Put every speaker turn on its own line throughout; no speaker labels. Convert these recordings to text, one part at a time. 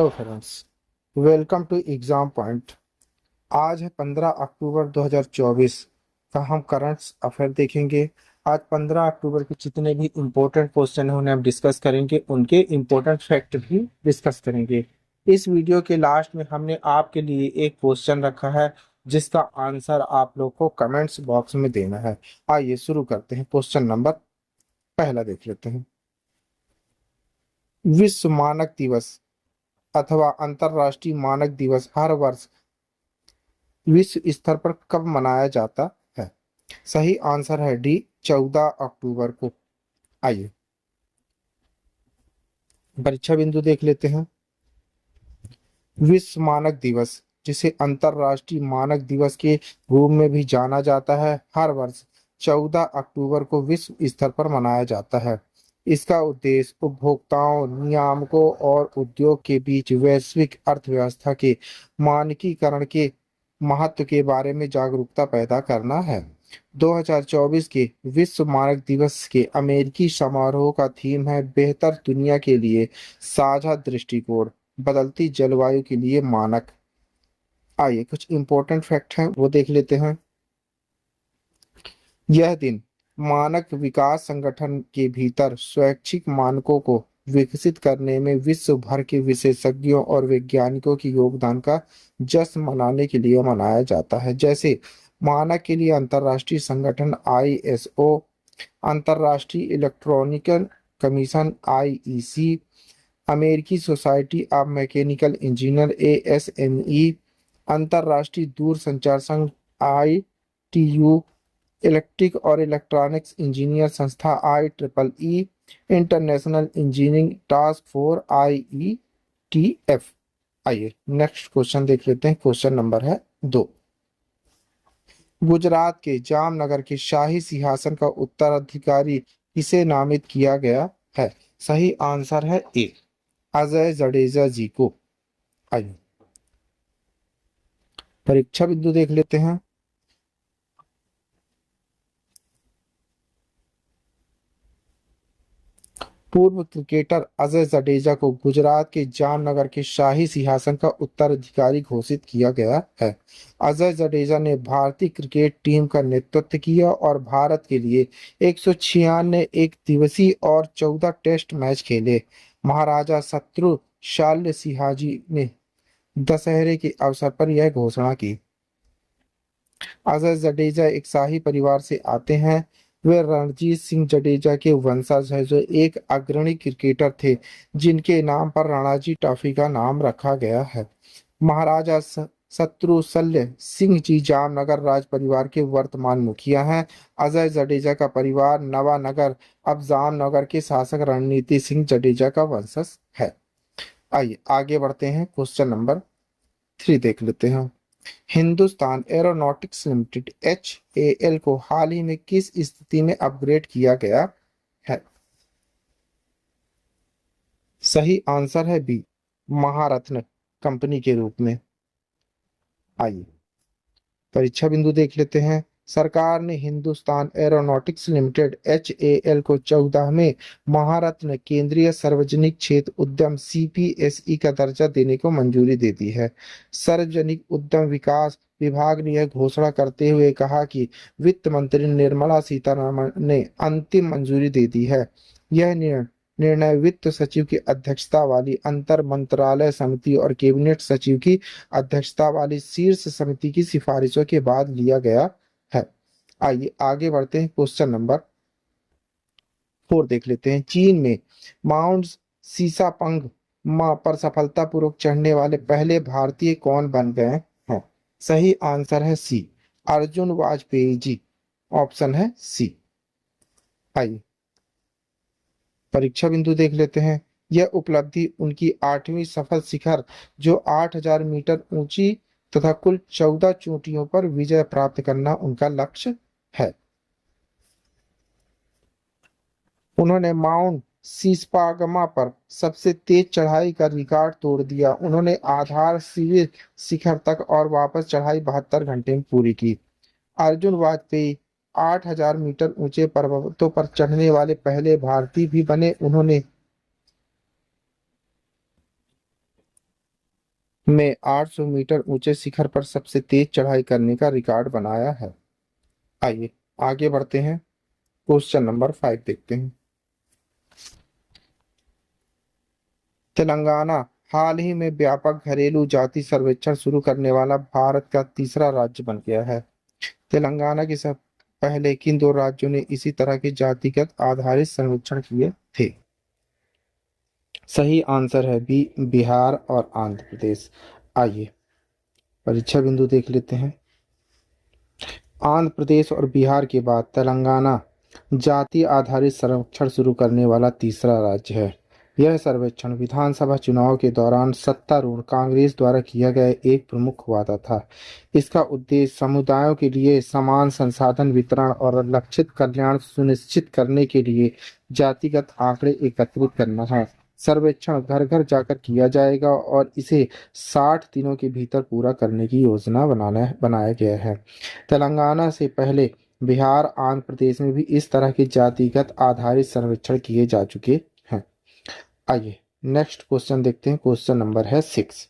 Hello friends, welcome to exam point. आज है 15 अक्टूबर 2024 का हम करंट अफेयर देखेंगे। आज 15 अक्टूबर के जितने भी इम्पोर्टेंट क्वेश्चन हैं उन्हें हम डिस्कस करेंगे, उनके इम्पोर्टेंट फैक्ट भी डिस्कस करेंगे। इस वीडियो के लास्ट में हमने आपके लिए एक क्वेश्चन रखा है जिसका आंसर आप लोग को कमेंट्स बॉक्स में देना है। आइए शुरू करते हैं। क्वेश्चन नंबर पहला देख लेते हैं। विश्व मानक दिवस अथवा अंतरराष्ट्रीय मानक दिवस हर वर्ष विश्व स्तर पर कब मनाया जाता है? सही आंसर है डी, 14 अक्टूबर को। आइए परीक्षा बिंदु देख लेते हैं। विश्व मानक दिवस, जिसे अंतरराष्ट्रीय मानक दिवस के रूप में भी जाना जाता है, हर वर्ष 14 अक्टूबर को विश्व स्तर पर मनाया जाता है। इसका उद्देश्य उपभोक्ताओं, नियामकों और उद्योग के बीच वैश्विक अर्थव्यवस्था के मानकीकरण के महत्व के बारे में जागरूकता पैदा करना है। 2024 के विश्व मानक दिवस के अमेरिकी समारोह का थीम है बेहतर दुनिया के लिए साझा दृष्टिकोण, बदलती जलवायु के लिए मानक। आइए कुछ इंपॉर्टेंट फैक्ट हैं वो देख लेते हैं। यह दिन मानक विकास संगठन के भीतर स्वैच्छिक मानकों को विकसित करने में विश्व भर के विशेषज्ञों और वैज्ञानिकों के योगदान का जश्न मनाने के लिए मनाया जाता है। जैसे मानक के लिए अंतर्राष्ट्रीय संगठन ISO, अंतर्राष्ट्रीय इलेक्ट्रॉनिकल कमीशन IEC, अमेरिकी society of mechanical engineer ASME, अंतर्राष्ट्रीय दूरसंचार संघ ITU, इलेक्ट्रिक और इलेक्ट्रॉनिक्स इंजीनियर संस्था IEEE, international engineering task force IETF। आइए नेक्स्ट क्वेश्चन देख लेते हैं। क्वेश्चन नंबर है 2। गुजरात के जामनगर के शाही सिंहासन का उत्तराधिकारी किसे नामित किया गया है? सही आंसर है ए, अजय जडेजा जी को। आइए परीक्षा बिंदु देख लेते हैं। पूर्व क्रिकेटर अजय जडेजा को गुजरात के जामनगर के शाही सिंहासन का उत्तराधिकारी घोषित किया गया है। अजय जडेजा ने भारतीय क्रिकेट टीम का नेतृत्व किया और भारत के लिए 196 एक दिवसीय और 14 टेस्ट मैच खेले। महाराजा शत्रुशाल्य सिंहाजी ने दशहरे के अवसर पर यह घोषणा की। अजय जडेजा एक शाही परिवार से आते हैं। वे रणजीत सिंह जडेजा के वंशज हैं, जो एक अग्रणी क्रिकेटर थे जिनके नाम पर रणजी ट्रॉफी का नाम रखा गया है। महाराजा शत्रुशल्य सिंह जी जामनगर राज परिवार के वर्तमान मुखिया हैं। अजय जडेजा का परिवार नवानगर, अब जामनगर के शासक रणनीति सिंह जडेजा का वंशज है। आइए आगे बढ़ते हैं। क्वेश्चन नंबर 3 देख लेते हैं। हिंदुस्तान एरोनॉटिक्स लिमिटेड HAL को हाल ही में किस स्थिति में अपग्रेड किया गया है? सही आंसर है बी, महारत्न कंपनी के रूप में। आइए परीक्षा बिंदु देख लेते हैं। सरकार ने हिंदुस्तान एरोनॉटिक्स लिमिटेड HAL को 14वें महारत्न केंद्रीय सार्वजनिक क्षेत्र उद्यम CPSE का दर्जा देने को मंजूरी दे दी है। सार्वजनिक उद्यम विकास विभाग ने यह घोषणा करते हुए कहा कि वित्त मंत्री निर्मला सीतारमण ने अंतिम मंजूरी दे दी है। यह निर्णय वित्त सचिव की अध्यक्षता वाली अंतर मंत्रालय समिति और कैबिनेट सचिव की अध्यक्षता वाली शीर्ष समिति की सिफारिशों के बाद लिया गया है। आइए आगे बढ़ते हैं। क्वेश्चन नंबर 4 देख लेते हैं। चीन में माउंट सीसापंग पर सफलतापूर्वक चढ़ने वाले पहले भारतीय कौन बन गए हैं? सही आंसर है सी, अर्जुन वाजपेयी जी। ऑप्शन है सी। आइए परीक्षा बिंदु देख लेते हैं। यह उपलब्धि उनकी 8वीं सफल शिखर, जो 8000 मीटर ऊंची तथा कुल 14 चोटियों पर विजय प्राप्त करना उनका लक्ष्य है। उन्होंने माउंट शीशपागमा पर सबसे तेज चढ़ाई का रिकॉर्ड तोड़ दिया। उन्होंने आधार शिखर तक और वापस चढ़ाई 72 घंटे में पूरी की। अर्जुन वाजपेयी 8000 मीटर ऊंचे पर्वतों पर चढ़ने वाले पहले भारतीय भी बने। उन्होंने में 800 मीटर ऊंचे शिखर पर सबसे तेज चढ़ाई करने का रिकॉर्ड बनाया है? आइए आगे बढ़ते हैं, क्वेश्चन नंबर 5 देखते हैं। तेलंगाना हाल ही में व्यापक घरेलू जाति सर्वेक्षण शुरू करने वाला भारत का तीसरा राज्य बन गया है। तेलंगाना के सब पहले किन दो राज्यों ने इसी तरह के जातिगत आधारित सर्वेक्षण किए थे? सही आंसर है बी, बिहार और आंध्र प्रदेश। आइए परीक्षा बिंदु देख लेते हैं। आंध्र प्रदेश और बिहार के बाद तेलंगाना जाति आधारित सर्वेक्षण शुरू करने वाला तीसरा राज्य है। यह सर्वेक्षण विधानसभा चुनाव के दौरान सत्तारूढ़ कांग्रेस द्वारा किया गया एक प्रमुख वादा था। इसका उद्देश्य समुदायों के लिए समान संसाधन वितरण और लक्षित कल्याण सुनिश्चित करने के लिए जातिगत आंकड़े एकत्रित करना है। सर्वेक्षण घर घर जाकर किया जाएगा और इसे 60 दिनों के भीतर पूरा करने की योजना बनाया गया है। तेलंगाना से पहले बिहार, आंध्र प्रदेश में भी इस तरह के जातिगत आधारित सर्वेक्षण किए जा चुके हैं। आइए नेक्स्ट क्वेश्चन देखते हैं, क्वेश्चन नंबर है 6।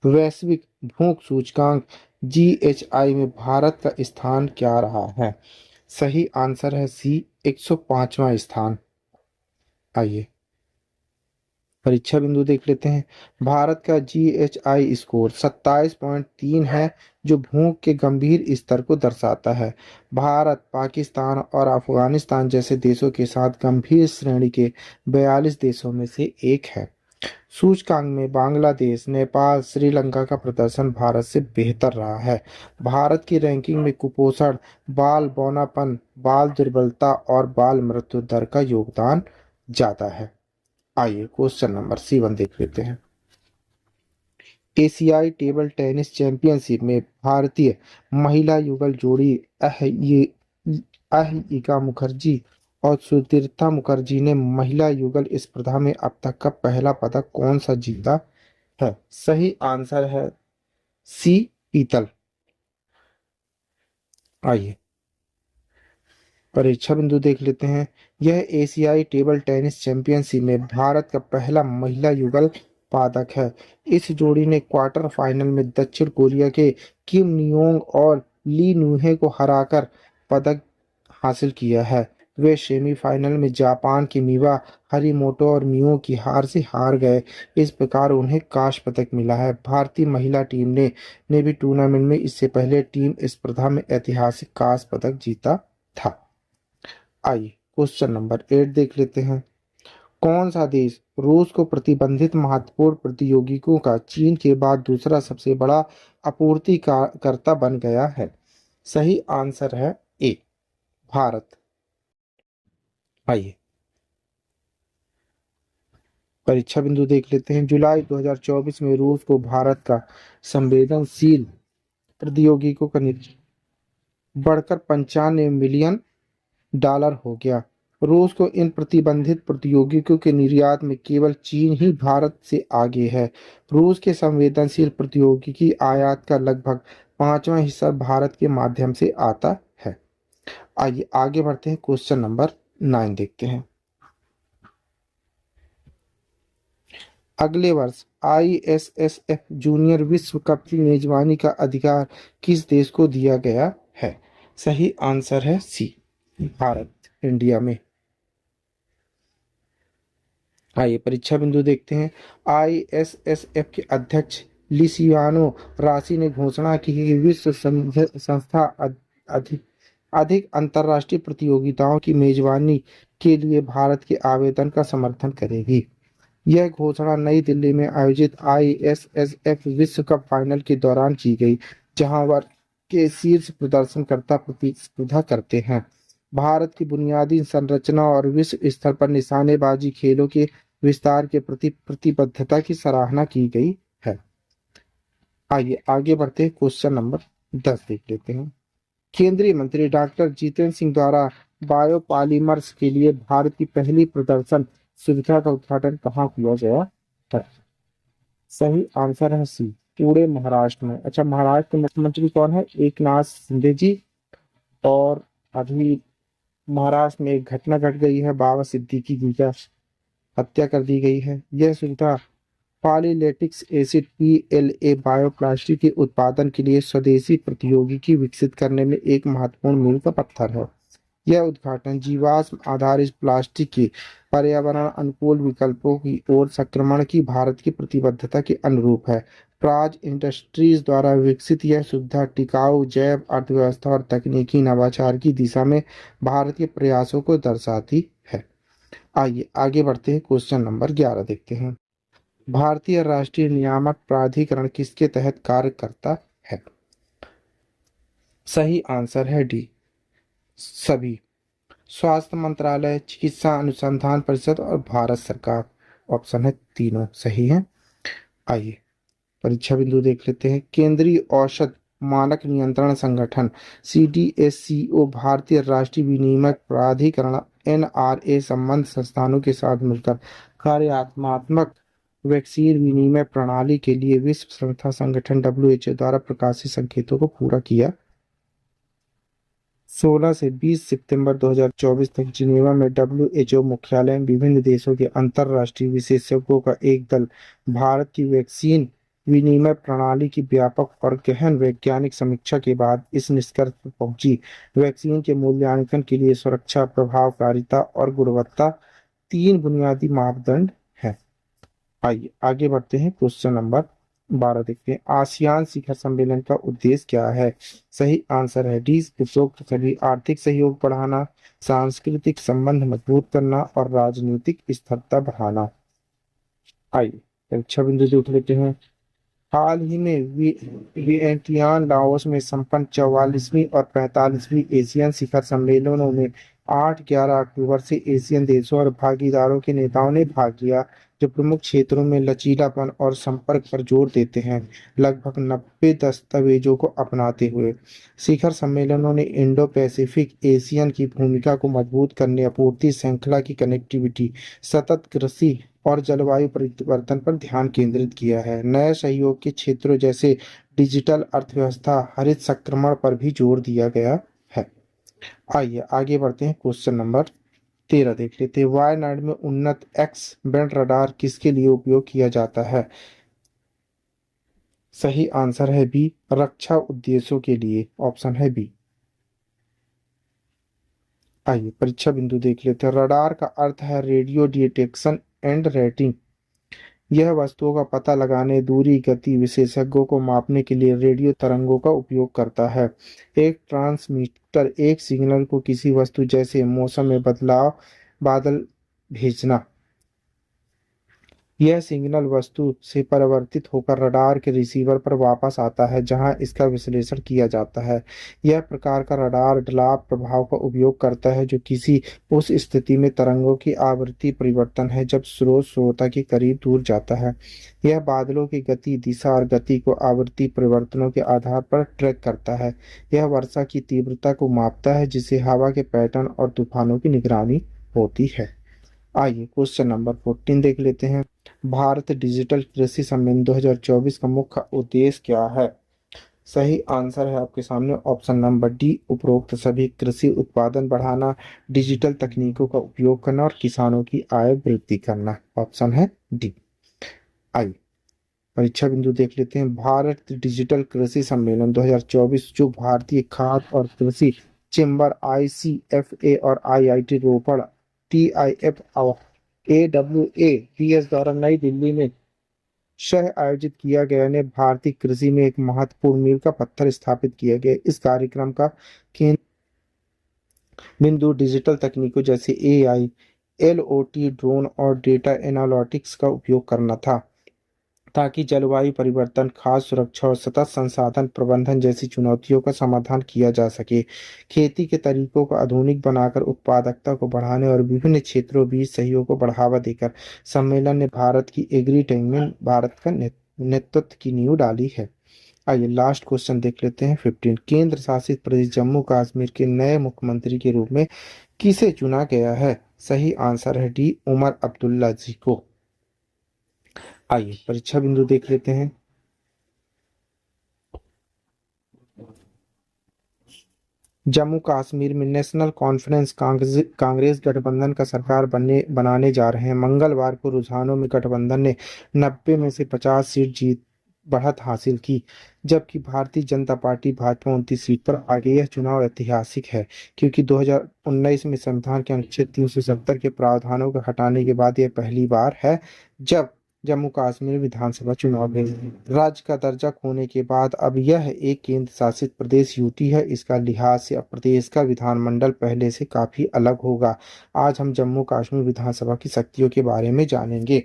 वैश्विक भूख सूचकांक GHI में भारत का स्थान क्या रहा है? सही आंसर है सी, 105वां स्थान। आइए परीक्षा बिंदु देख लेते हैं। भारत का GHI स्कोर 27.3 है, जो भूख के गंभीर स्तर को दर्शाता है। भारत, पाकिस्तान और अफगानिस्तान जैसे देशों के साथ गंभीर श्रेणी के 42 देशों में से एक है। सूचकांक में बांग्लादेश, नेपाल, श्रीलंका का प्रदर्शन भारत से बेहतर रहा है। भारत की रैंकिंग में कुपोषण, बाल बौनापन, बाल दुर्बलता और बाल मृत्यु दर का योगदान ज्यादा है। आइए क्वेश्चन नंबर 7 देख लेते हैं। एशियाई टेबल टेनिस चैंपियनशिप में भारतीय महिला युगल जोड़ी अहिका मुखर्जी और सुतीर्था मुखर्जी ने महिला युगल स्पर्धा में अब तक का पहला पदक कौन सा जीता है? सही आंसर है सी, पीतल। आइए परीक्षा बिंदु देख लेते हैं। यह एशियाई टेबल टेनिस चैंपियनशिप में भारत का पहला महिला युगल पदक है। इस जोड़ी ने क्वार्टर फाइनल में दक्षिण कोरिया के किम नियोंग और ली न्यूहे को हराकर पदक हासिल किया है। वे सेमीफाइनल में जापान की मिवा हरिमोटो और मियो की हार से हार गए। इस प्रकार उन्हें कांस्य पदक मिला है। भारतीय महिला टीम ने भी टूर्नामेंट में इससे पहले टीम स्पर्धा में ऐतिहासिक कांस्य पदक जीता था। आइए क्वेश्चन नंबर 8 देख लेते हैं। कौन सा देश रूस को प्रतिबंधित महत्वपूर्ण प्रौद्योगिकियों का चीन के बाद दूसरा सबसे बड़ा आपूर्तिकर्ता बन गया है? सही आंसर है ए, भारत। आइए परीक्षा बिंदु देख लेते हैं। जुलाई 2024 में रूस को भारत का संवेदनशील प्रौद्योगिकियों का बढ़कर $95 मिलियन हो गया। रूस को इन प्रतिबंधित प्रौद्योगिकियों के निर्यात में केवल चीन ही भारत से आगे है। रूस के संवेदनशील प्रौद्योगिकी आयात का लगभग 5वां हिस्सा भारत के माध्यम से आता है। आइए आगे बढ़ते हैं, क्वेश्चन नंबर 9 देखते हैं। अगले वर्ष ISSF जूनियर विश्व कप की मेजबानी का अधिकार किस देश को दिया गया है? सही आंसर है सी, भारत, इंडिया में। आइए परीक्षा बिंदु देखते हैं। ISSF के अध्यक्ष लिसियानो रासी ने घोषणा की कि विश्व संस्था अधिक अधिक अंतर्राष्ट्रीय प्रतियोगिताओं की मेजबानी के लिए भारत के आवेदन का समर्थन करेगी। यह घोषणा नई दिल्ली में आयोजित ISSF विश्व कप फाइनल के दौरान की गई, जहां वर्ग के शीर्ष प्रदर्शनकर्ता प्रतिस्पर्धा करते हैं। भारत की बुनियादी संरचना और विश्व स्तर पर निशानेबाजी खेलों के विस्तार के प्रति प्रतिबद्धता की सराहना की गई है। आइए आगे बढ़ते हैं, क्वेश्चन नंबर 10 देख लेते हैं। केंद्रीय मंत्री डॉक्टर जितेंद्र सिंह द्वारा बायोपॉलीमर्स के लिए भारत की पहली प्रदर्शन सुविधा का उद्घाटन कहाँ किया गया है? सही आंसर है सी, पुणे, महाराष्ट्र में। अच्छा, महाराष्ट्र के मुख्यमंत्री कौन है? एकनाथ शिंदे जी। और अभी महाराष्ट्र में एक घटना घट गई है, बाबा सिद्दीकी जी का हत्या कर दी गई है। यह सुविधा पॉलीलैक्टिक एसिड PLA बायोप्लास्टिक के उत्पादन के लिए स्वदेशी प्रौद्योगिकी विकसित करने में एक महत्वपूर्ण मील का पत्थर है। यह उद्घाटन जीवाश्म आधारित प्लास्टिक के पर्यावरण अनुकूल विकल्पों की ओर संक्रमण की भारत की प्रतिबद्धता के अनुरूप है। प्राज इंडस्ट्रीज द्वारा विकसित यह सुविधा टिकाऊ जैव अर्थव्यवस्था और तकनीकी नवाचार की दिशा में भारत के प्रयासों को दर्शाती है। आइए आगे बढ़ते हैं, क्वेश्चन नंबर 11 देखते हैं। भारतीय राष्ट्रीय नियामक प्राधिकरण किसके तहत कार्य करता है? सही आंसर है डी, सभी। स्वास्थ्य मंत्रालय, चिकित्सा अनुसंधान परिषद और भारत सरकार। ऑप्शन है तीनों सही है। आइए परीक्षा बिंदु देख लेते हैं। केंद्रीय औषध मानक नियंत्रण संगठन CDSCO भारतीय राष्ट्रीय विनियामक प्राधिकरण NRA संबद्ध संस्थानों के साथ मिलकर कार्यात्मक वैक्सीन विनिमय प्रणाली के लिए विश्व स्वास्थ्य संगठन WHO द्वारा प्रकाशित संकेतों को पूरा किया। 16 से 20 सितंबर 2024 तक जिनेवा में WHO मुख्यालय में विभिन्न देशों के अंतर्राष्ट्रीय विशेषज्ञों का एक दल भारत की वैक्सीन विनिमय प्रणाली की व्यापक और गहन वैज्ञानिक समीक्षा के बाद इस निष्कर्ष पर पहुंची। वैक्सीन के मूल्यांकन के लिए सुरक्षा, प्रभावकारिता और गुणवत्ता 3 बुनियादी मापदंड हैं। आइए आगे बढ़ते हैं, क्वेश्चन नंबर 12 देखते हैं। आसियान शिखर सम्मेलन का उद्देश्य क्या है? सही आंसर है डी, उपरोक्त सभी आर्थिक सहयोग बढ़ाना, सांस्कृतिक संबंध मजबूत करना और राजनीतिक स्थिरता बढ़ाना। आइए परीक्षा बिंदु देख लेते हैं। हाल ही में वियतनाम लाओस में संपन्न 44वीं और 45वीं एशियन शिखर सम्मेलनों में 8-11 अक्टूबर से एशियन देशों और भागीदारों के नेताओं ने भाग लिया, जो प्रमुख क्षेत्रों में लचीलापन और संपर्क पर जोर देते हैं। लगभग 90 दस्तावेजों को अपनाते हुए शिखर सम्मेलनों ने इंडो पैसिफिक एशियन की भूमिका को मजबूत करने, आपूर्ति श्रृंखला की कनेक्टिविटी, सतत कृषि और जलवायु परिवर्तन पर ध्यान केंद्रित किया है। नए सहयोग के क्षेत्रों जैसे डिजिटल अर्थव्यवस्था, हरित संक्रमण पर भी जोर दिया गया है। आइए आगे बढ़ते हैं, क्वेश्चन नंबर 13 देख लेते हैं। वायनाड में उन्नत एक्स बैंड रडार किसके लिए उपयोग किया जाता है? सही आंसर है बी, रक्षा उद्देश्यों के लिए। ऑप्शन है बी। आइए परीक्षा बिंदु देख लेते हैं। रडार का अर्थ है रेडियो डिटेक्शन एंड रेटिंग। यह वस्तुओं का पता लगाने, दूरी, गति, विशेषज्ञों को मापने के लिए रेडियो तरंगों का उपयोग करता है। एक ट्रांसमीटर एक सिग्नल को किसी वस्तु जैसे मौसम में बदलाव, बादल भेजना। यह सिग्नल वस्तु से परिवर्तित होकर रडार के रिसीवर पर वापस आता है, जहां इसका विश्लेषण किया जाता है। यह प्रकार का रडार ढलाव प्रभाव का उपयोग करता है, जो किसी उस स्थिति में तरंगों की आवृत्ति परिवर्तन है जब स्रोत श्रोता के करीब दूर जाता है। यह बादलों की गति, दिशा और गति को आवृत्ति परिवर्तनों के आधार पर ट्रैक करता है। यह वर्षा की तीव्रता को मापता है, जिससे हवा के पैटर्न और तूफानों की निगरानी होती है। आइए क्वेश्चन नंबर 14 देख लेते हैं। भारत डिजिटल कृषि सम्मेलन 2024 का मुख्य उद्देश्य क्या है? सही आंसर है आपके सामने, ऑप्शन नंबर डी, उपरोक्त सभी कृषि उत्पादन बढ़ाना, डिजिटल तकनीकों का उपयोग करना और किसानों की आय वृद्धि करना। ऑप्शन है डी। आइए परीक्षा बिंदु देख लेते हैं। भारत डिजिटल कृषि सम्मेलन 2024, जो भारतीय खाद्य और कृषि चेंबर ICFA और IIT रोपड़ TIF और AWABS द्वारा नई दिल्ली में सह आयोजित किया गया ने भारतीय कृषि में एक महत्वपूर्ण मील का पत्थर स्थापित किया गया। इस कार्यक्रम का केंद्र बिंदु डिजिटल तकनीकों जैसे AI, LOT, ड्रोन और डेटा एनालिटिक्स का उपयोग करना था, ताकि जलवायु परिवर्तन, खाद्य सुरक्षा और सतत संसाधन प्रबंधन जैसी चुनौतियों का समाधान किया जा सके। खेती के तरीकों को आधुनिक बनाकर उत्पादकता को बढ़ाने और विभिन्न क्षेत्रों बीच सहयोग को बढ़ावा देकर सम्मेलन ने भारत की एग्रीटेक में भारत का नेतृत्व की नींव डाली है। आइए लास्ट क्वेश्चन देख लेते हैं 15। केंद्र शासित प्रदेश जम्मू कश्मीर के नए मुख्यमंत्री के रूप में किसे चुना गया है? सही आंसर है डी, उमर अब्दुल्ला जी को। आइए परीक्षा बिंदु देख लेते हैं। जम्मू कश्मीर में नेशनल कॉन्फ्रेंस कांग्रेस गठबंधन का सरकार बनाने जा रहे हैं। मंगलवार को रुझानों में गठबंधन ने 90 में से 50 सीट जीत बढ़त हासिल की, जबकि भारतीय जनता पार्टी भाजपा 29 सीट पर आगे। यह चुनाव ऐतिहासिक है क्योंकि 2019 में संविधान के अनुच्छेद 370 के प्रावधानों को हटाने के बाद यह पहली बार है जब जम्मू कश्मीर विधानसभा चुनाव में राज्य का दर्जा खोने के बाद अब यह एक केंद्र शासित प्रदेश यूटी है। इसका लिहाज से अब प्रदेश का विधानमंडल पहले से काफी अलग होगा। आज हम जम्मू कश्मीर विधानसभा की शक्तियों के बारे में जानेंगे।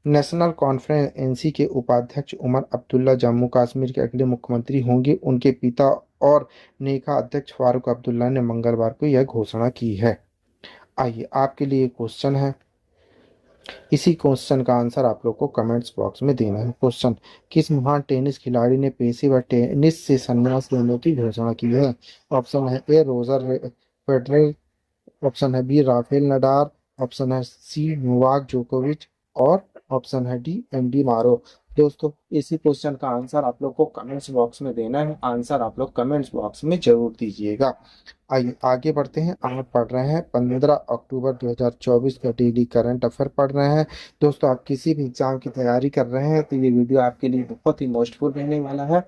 नेशनल कॉन्फ्रेंस एनसी के उपाध्यक्ष उमर अब्दुल्ला जम्मू कश्मीर के अगले मुख्यमंत्री होंगे। उनके पिता और नेका अध्यक्ष फारूक अब्दुल्ला ने मंगलवार को यह घोषणा की है। आइए, आपके लिए क्वेश्चन है, इसी क्वेश्चन का आंसर आप लोग को कमेंट्स बॉक्स में देना है। क्वेश्चन, किस महान टेनिस खिलाड़ी ने पेशेवर टेनिस से संन्यास लेने की घोषणा की है? ऑप्शन है ए रोजर फेडरर, ऑप्शन है बी राफेल नडाल, ऑप्शन है सी नोवाक जोकोविच और ऑप्शन है डी एंडी मारो। दोस्तों, इसी क्वेश्चन का आंसर आप लोग को कमेंट्स बॉक्स में देना है। आंसर आप लोग कमेंट्स बॉक्स में जरूर दीजिएगा। आइए आगे बढ़ते हैं। आप पढ़ रहे हैं 15 अक्टूबर 2024 का डेली करंट अफेयर पढ़ रहे हैं। दोस्तों, आप किसी भी एग्जाम की तैयारी कर रहे हैं तो ये वीडियो आपके लिए बहुत ही यूजफुल रहने वाला है।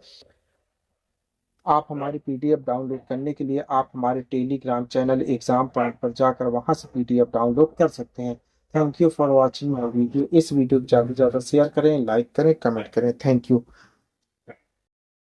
आप हमारी पीडीएफ डाउनलोड करने के लिए आप हमारे टेलीग्राम चैनल एग्जाम पॉइंट पर जाकर वहां से पीडीएफ डाउनलोड कर सकते हैं। Thank you for watching my video. इस वीडियो को ज़्यादा से ज़्यादा शेयर करें, लाइक करें, कमेंट करें। Thank you.